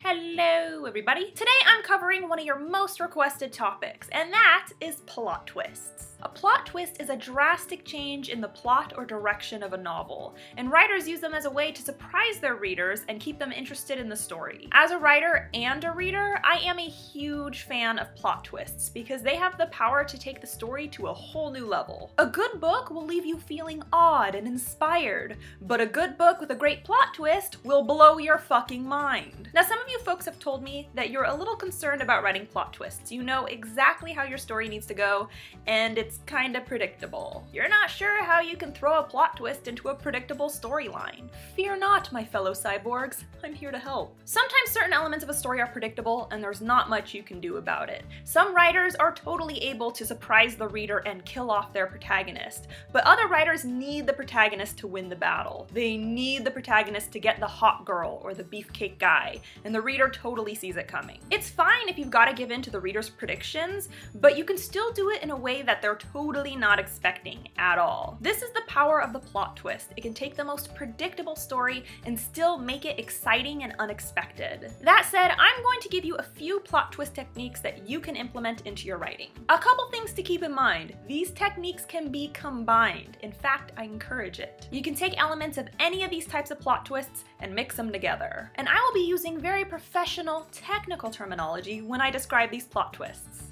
Hello everybody! Today I'm covering one of your most requested topics, and that is plot twists. A plot twist is a drastic change in the plot or direction of a novel, and writers use them as a way to surprise their readers and keep them interested in the story. As a writer and a reader, I am a huge fan of plot twists because they have the power to take the story to a whole new level. A good book will leave you feeling awed and inspired, but a good book with a great plot twist will blow your fucking mind. Now, some of you folks have told me that you're a little concerned about writing plot twists. You know exactly how your story needs to go, and it's kinda predictable. You're not sure how you can throw a plot twist into a predictable storyline. Fear not, my fellow cyborgs. I'm here to help. Sometimes certain elements of a story are predictable, and there's not much you can do about it. Some writers are totally able to surprise the reader and kill off their protagonist, but other writers need the protagonist to win the battle. They need the protagonist to get the hot girl or the beefcake guy, and the reader totally sees it coming. It's fine if you've got to give in to the reader's predictions, but you can still do it in a way that they're totally not expecting at all. This is the power of the plot twist. It can take the most predictable story and still make it exciting and unexpected. That said, I'm going to give you a few plot twist techniques that you can implement into your writing. A couple things to keep in mind. These techniques can be combined. In fact, I encourage it. You can take elements of any of these types of plot twists and mix them together. And I will be using very professional, technical terminology when I describe these plot twists.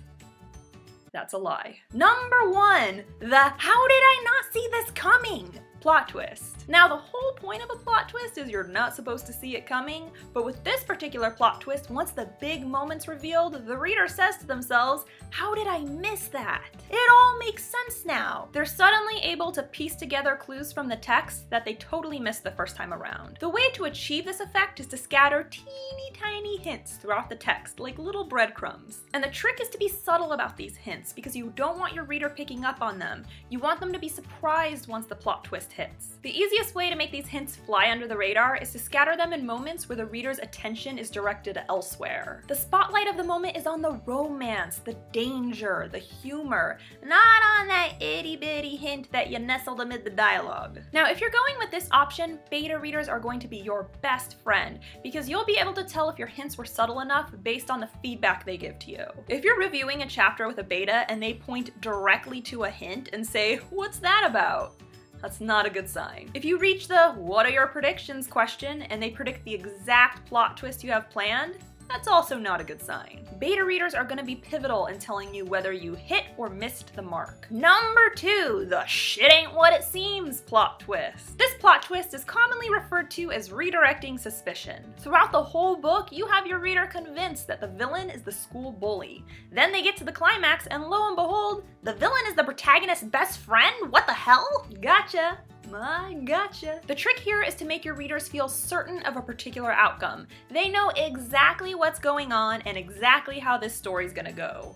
That's a lie. Number one, the "how did I not see this coming" plot twist. Now, the whole point of a plot twist is you're not supposed to see it coming, but with this particular plot twist, once the big moment's revealed, the reader says to themselves, how did I miss that? It all makes sense now. They're suddenly able to piece together clues from the text that they totally missed the first time around. The way to achieve this effect is to scatter teeny tiny hints throughout the text, like little breadcrumbs. And the trick is to be subtle about these hints, because you don't want your reader picking up on them. You want them to be surprised once the plot twist hits. The easiest way to make these hints fly under the radar is to scatter them in moments where the reader's attention is directed elsewhere. The spotlight of the moment is on the romance, the danger, the humor, not on that itty-bitty hint that you nestled amid the dialogue. Now, if you're going with this option, beta readers are going to be your best friend, because you'll be able to tell if your hints were subtle enough based on the feedback they give to you. If you're reviewing a chapter with a beta and they point directly to a hint and say, "What's that about?" that's not a good sign. If you reach the "what are your predictions" question and they predict the exact plot twist you have planned, that's also not a good sign. Beta readers are going to be pivotal in telling you whether you hit or missed the mark. Number two, the "shit ain't what it seems" plot twist. This plot twist is commonly referred to as redirecting suspicion. Throughout the whole book, you have your reader convinced that the villain is the school bully. Then they get to the climax and lo and behold, the villain is the protagonist's best friend? What the hell? Gotcha. I gotcha. The trick here is to make your readers feel certain of a particular outcome. They know exactly what's going on and exactly how this story's gonna go.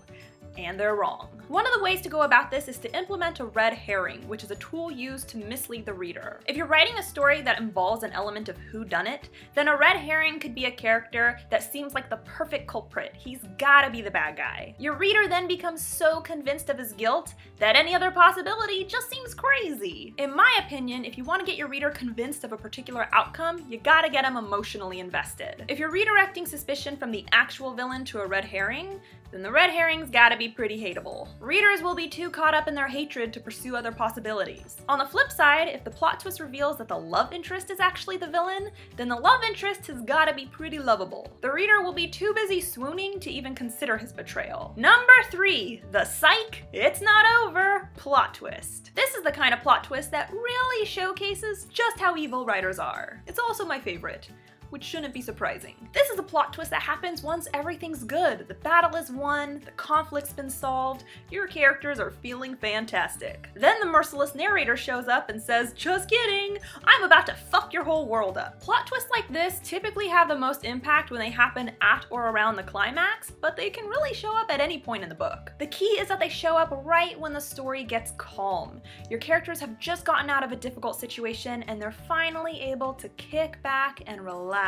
And they're wrong. One of the ways to go about this is to implement a red herring, which is a tool used to mislead the reader. If you're writing a story that involves an element of whodunit, then a red herring could be a character that seems like the perfect culprit. He's gotta be the bad guy. Your reader then becomes so convinced of his guilt that any other possibility just seems crazy. In my opinion, if you want to get your reader convinced of a particular outcome, you gotta get them emotionally invested. If you're redirecting suspicion from the actual villain to a red herring, then the red herring's gotta be pretty hateable. Readers will be too caught up in their hatred to pursue other possibilities. On the flip side, if the plot twist reveals that the love interest is actually the villain, then the love interest has gotta be pretty lovable. The reader will be too busy swooning to even consider his betrayal. Number three, the "psych, it's not over" plot twist. This is the kind of plot twist that really showcases just how evil writers are. It's also my favorite, which shouldn't be surprising. This is a plot twist that happens once everything's good. The battle is won, the conflict's been solved, your characters are feeling fantastic. Then the merciless narrator shows up and says, "just kidding, I'm about to fuck your whole world up." Plot twists like this typically have the most impact when they happen at or around the climax, but they can really show up at any point in the book. The key is that they show up right when the story gets calm. Your characters have just gotten out of a difficult situation and they're finally able to kick back and relax.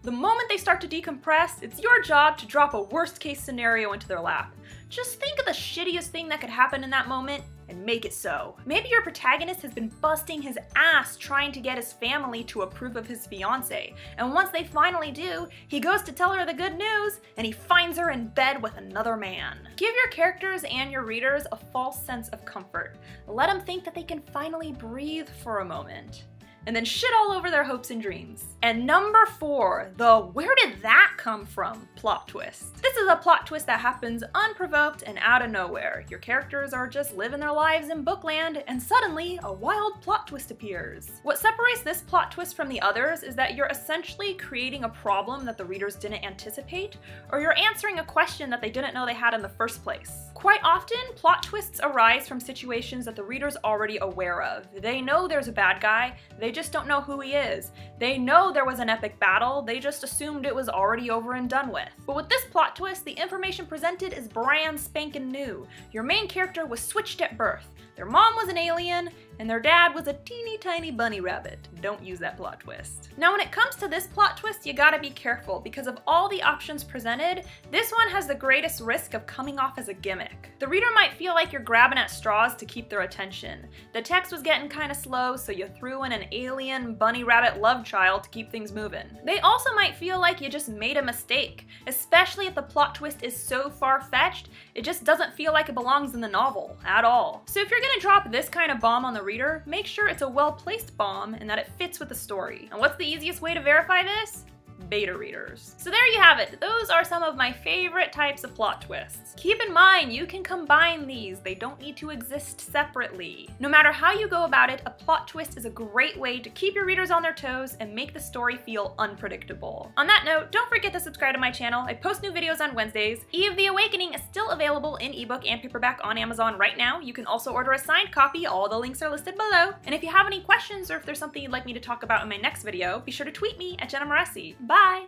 The moment they start to decompress, it's your job to drop a worst-case scenario into their lap. Just think of the shittiest thing that could happen in that moment, and make it so. Maybe your protagonist has been busting his ass trying to get his family to approve of his fiancé, and once they finally do, he goes to tell her the good news, and he finds her in bed with another man. Give your characters and your readers a false sense of comfort. Let them think that they can finally breathe for a moment, and then shit all over their hopes and dreams. And number 4, the where did that come from plot twist. This is a plot twist that happens unprovoked and out of nowhere. Your characters are just living their lives in bookland, and suddenly a wild plot twist appears. What separates this plot twist from the others is that you're essentially creating a problem that the readers didn't anticipate, or you're answering a question that they didn't know they had in the first place. Quite often, plot twists arise from situations that the reader's already aware of. They know there's a bad guy, they just don't know who he is. They know there was an epic battle, they just assumed it was already over and done with. But with this plot twist, the information presented is brand spanking new. Your main character was switched at birth. Their mom was an alien, and their dad was a teeny tiny bunny rabbit. Don't use that plot twist. Now when it comes to this plot twist, you gotta be careful, because of all the options presented, this one has the greatest risk of coming off as a gimmick. The reader might feel like you're grabbing at straws to keep their attention. The text was getting kinda slow, so you threw in an alien bunny rabbit love child to keep things moving. They also might feel like you just made a mistake, especially if the plot twist is so far-fetched, it just doesn't feel like it belongs in the novel at all. So if you're gonna drop this kind of bomb on the reader, make sure it's a well-placed bomb and that it fits with the story. And what's the easiest way to verify this? Beta readers. So there you have it. Those are some of my favorite types of plot twists. Keep in mind, you can combine these. They don't need to exist separately. No matter how you go about it, a plot twist is a great way to keep your readers on their toes and make the story feel unpredictable. On that note, don't forget to subscribe to my channel. I post new videos on Wednesdays. Eve the Awakening is still available in ebook and paperback on Amazon right now. You can also order a signed copy. All the links are listed below. And if you have any questions or if there's something you'd like me to talk about in my next video, be sure to tweet me at Jenna Moreci. Bye!